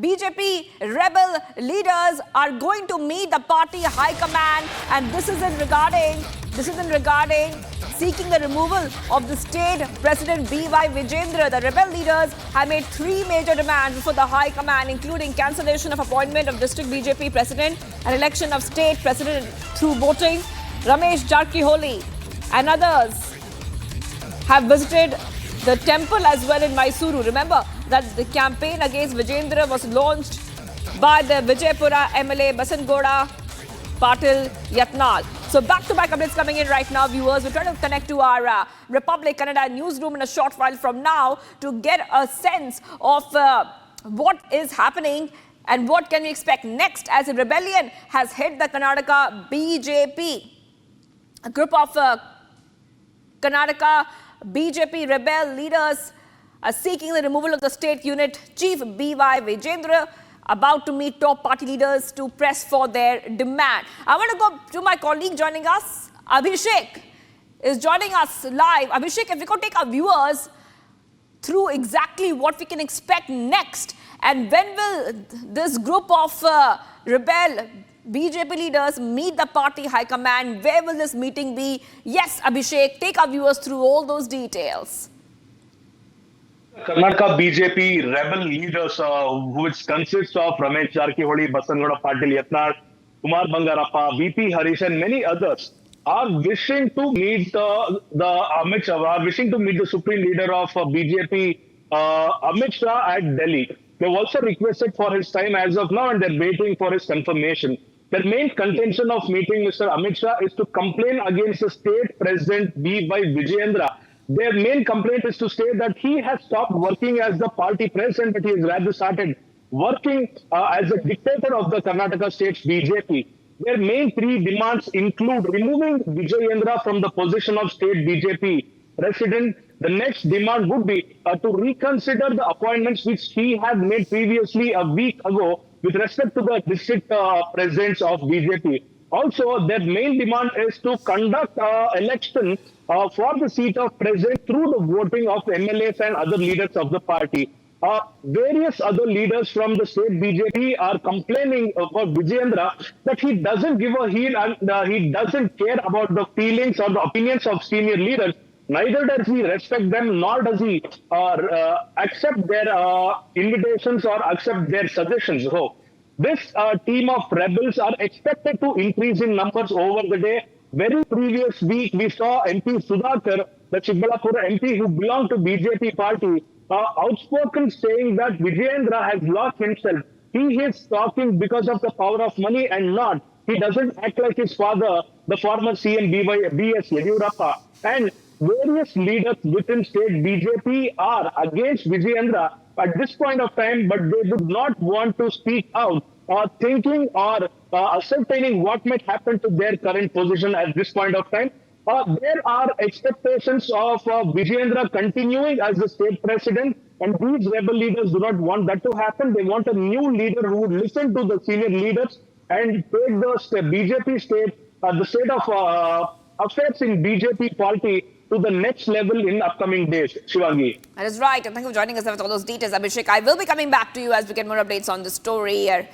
BJP rebel leaders are going to meet the party high command, and this is in regarding seeking the removal of the state president B.Y. Vijayendra. The rebel leaders have made three major demands for the high command, including cancellation of appointment of district BJP president and election of state president through voting. Ramesh Jarkiholi and others have visited the temple as well in Mysuru. Remember that the campaign against Vijayendra was launched by the Vijaypura MLA Basangoda Patil Yatnal. So back-to-back updates coming in right now, viewers. We're trying to connect to our Republic Canada newsroom in a short while from now to get a sense of what is happening and what can we expect next as a rebellion has hit the Karnataka BJP. A group of Karnataka BJP rebel leaders are seeking the removal of the state unit chief B.Y. Vijayendra, about to meet top party leaders to press for their demand. I want to go to my colleague joining us. Abhishek is joining us live. Abhishek, if we could take our viewers through exactly what we can expect next, and when will this group of rebel BJP leaders meet the party high command? Where will this meeting be? Yes, Abhishek, take our viewers through all those details. Karnataka BJP rebel leaders, which consists of Ramesh Jarkiholi, Basangoda Patil Yatnal, Kumar Bangarappa, VP Harish, and many others, are wishing to meet Amit Shah, are wishing to meet the supreme leader of BJP, Amit Shah, at Delhi. They've also requested for his time as of now, and they're waiting for his confirmation. The main contention of meeting Mr. Amit Shah is to complain against the state president B.Y. Vijayendra. Their main complaint is to say that he has stopped working as the party president, but he has rather started working as a dictator of the Karnataka state's BJP. Their main three demands include removing Vijayendra from the position of state BJP president. The next demand would be to reconsider the appointments which he had made previously a week ago with respect to the district presidents of BJP. Also, their main demand is to conduct election for the seat of president through the voting of MLAs and other leaders of the party. Various other leaders from the state BJP are complaining about Vijayendra that he doesn't give a heel and he doesn't care about the feelings or the opinions of senior leaders. Neither does he respect them, nor does he accept their invitations or accept their suggestions. So, this team of rebels are expected to increase in numbers over the day. Very previous week, we saw MP Sudhakar, the Chikbalapura MP who belonged to BJP party, outspoken saying that Vijayendra has lost himself. He is talking because of the power of money and not. He doesn't act like his father, the former CM B.S. Yediyurappa. And various leaders within state BJP are against Vijayendra at this point of time, but they would not want to speak out or thinking or ascertaining what might happen to their current position at this point of time. There are expectations of Vijayendra continuing as the state president, and these rebel leaders do not want that to happen. They want a new leader who would listen to the senior leaders and take the BJP state, the state of affairs in BJP party to the next level in upcoming days. Shivangi. That is right. And thank you for joining us with all those details, Abhishek. I will be coming back to you as we get more updates on the story here.